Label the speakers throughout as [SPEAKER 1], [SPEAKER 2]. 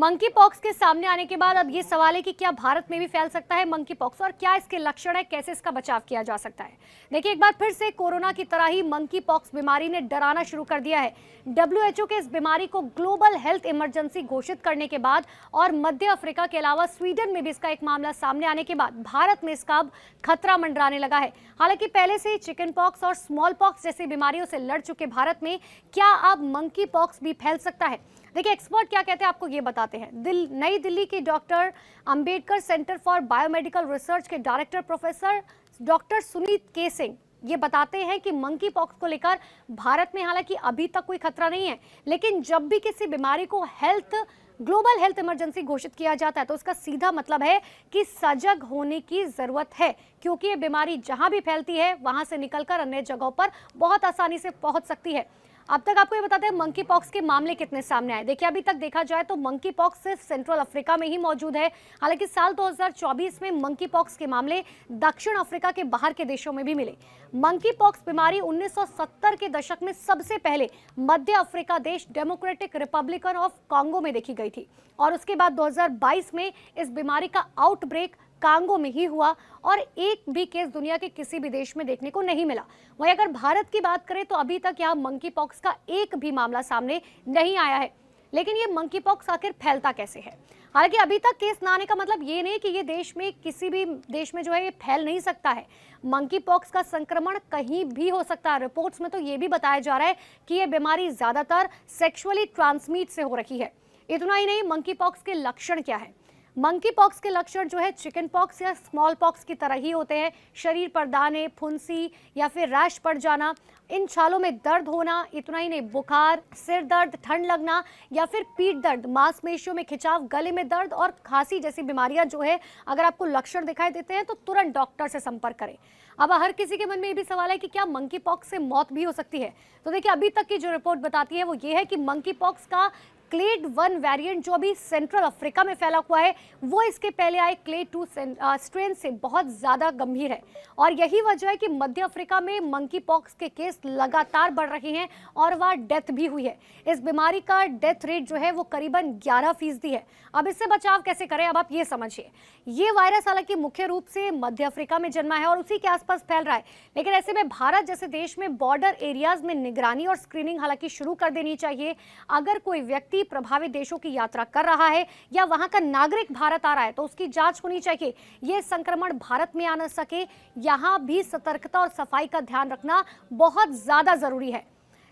[SPEAKER 1] Monkey pox के सामने आने के बाद अब ये सवाल है कि क्या भारत में भी फैल सकता है मंकी पॉक्स और क्या इसके लक्षण है, कैसे इसका बचाव किया जा सकता है। देखिए, एक बार फिर से कोरोना की तरह ही मंकी पॉक्स बीमारी ने डराना शुरू कर दिया है। WHO के इस बीमारी को ग्लोबल हेल्थ इमरजेंसी घोषित करने के बाद और मध्य अफ्रीका के अलावा स्वीडन में भी इसका एक मामला सामने आने के बाद भारत में इसका अब खतरा मंडराने लगा है। हालांकि पहले से ही चिकन पॉक्स और स्मॉल पॉक्स जैसी बीमारियों से लड़ चुके भारत में क्या अब मंकी पॉक्स भी फैल सकता है। देखिए, एक्सपर्ट क्या कहते हैं आपको ये बताते हैं। नई दिल्ली की doctor Ambedkar centre for biomedical research के डायरेक्टर प्रोफेसर डॉक्टर सुनीत के सिंह ये बताते हैं कि मंकी पॉक्स को लेकर भारत में हालांकि अभी तक कोई खतरा नहीं है, लेकिन जब भी किसी बीमारी को ग्लोबल हेल्थ इमरजेंसी घोषित किया जाता है तो उसका सीधा मतलब है कि सजग होने की जरूरत है, क्योंकि ये बीमारी जहां भी फैलती है वहां से निकलकर अन्य जगहों पर बहुत आसानी से पहुंच सकती है। अब तक आपको ये बताते हैं मंकी पॉक्स के मामले कितने सामने आए। देखिए, अभी तक देखा जाए तो मंकी पॉक्स सिर्फ सेंट्रल अफ्रीका में ही मौजूद है। हालांकि साल 2024 में मंकी पॉक्स के मामले दक्षिण अफ्रीका के बाहर के देशों में भी मिले। मंकी पॉक्स बीमारी 1970 के दशक में सबसे पहले मध्य अफ्रीका देश डेमोक्रेटिक रिपब्लिक ऑफ कांगो में देखी गई थी और उसके बाद 2022 में इस बीमारी का आउटब्रेक कांगो में ही हुआ और एक भी केस दुनिया के किसी भी देश में देखने को नहीं मिला। वहीं अगर भारत की बात करें तो अभी तक यहाँ मंकी पॉक्स का एक भी मामला सामने नहीं आया है। लेकिन ये मंकी पॉक्स आखिर फैलता कैसे है? हालांकि अभी तक केस ना आने का मतलब ये नहीं कि ये देश में किसी भी देश में जो है ये फैल नहीं सकता है। मंकी पॉक्स का संक्रमण कहीं भी हो सकता है। रिपोर्ट्स में तो ये भी बताया जा रहा है कि ये बीमारी ज्यादातर सेक्सुअली ट्रांसमिट से हो रही है। इतना ही नहीं, मंकी पॉक्स के लक्षण क्या है? मंकी पॉक्स के लक्षण जो है चिकन पॉक्स या स्मॉल पॉक्स की तरह ही होते हैं। शरीर पर दाने, फुंसी या फिर रैश पड़ जाना, इन छालों में दर्द होना, इतना ही नहीं बुखार, सिर दर्द, ठंड लगना या फिर पीठ दर्द, मांसपेशियों में खिंचाव, गले में दर्द और खांसी जैसी बीमारियां जो है अगर आपको लक्षण दिखाई देते हैं तो तुरंत डॉक्टर से संपर्क करें। अब हर किसी के मन में ये भी सवाल है कि क्या मंकी पॉक्स से मौत भी हो सकती है? तो देखिए, अभी तक की जो रिपोर्ट बताती है वो ये है कि मंकी पॉक्स का क्लेड 1 वेरिएंट जो अभी सेंट्रल अफ्रीका में फैला हुआ है वो इसके पहले आए क्लेड 2 स्ट्रेन से बहुत ज्यादा गंभीर है और यही वजह है कि मध्य अफ्रीका में मंकी पॉक्स के केस लगातार बढ़ रहे हैं और वह डेथ भी हुई है। इस बीमारी का डेथ रेट जो है वो करीबन 11% है। अब इससे बचाव कैसे करें, अब आप ये समझिए। ये वायरस हालांकि मुख्य रूप से मध्य अफ्रीका में जन्मा है और उसी के आसपास फैल रहा है, लेकिन ऐसे में भारत जैसे देश में बॉर्डर एरियाज में निगरानी और स्क्रीनिंग हालांकि शुरू कर देनी चाहिए। अगर कोई व्यक्ति प्रभावित देशों की यात्रा कर रहा है या वहां का नागरिक भारत आ रहा है तो उसकी जांच होनी चाहिए। यह संक्रमण भारत में आ न सके, यहां भी सतर्कता और सफाई का ध्यान रखना बहुत ज्यादा जरूरी है।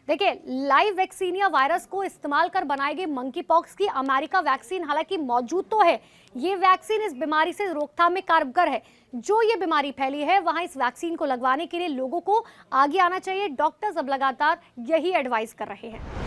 [SPEAKER 1] देखिए, लाइव वैक्सीनिया वायरस को इस्तेमाल कर बनाए गए मंकी पॉक्स की अमेरिका वैक्सीन हालांकि मौजूद तो है। ये वैक्सीन इस बीमारी से रोकथाम में कारगर है। जो ये बीमारी फैली है वहां इस वैक्सीन को लगवाने के लिए लोगों को आगे आना चाहिए। डॉक्टर्स अब लगातार यही एडवाइस कर रहे हैं।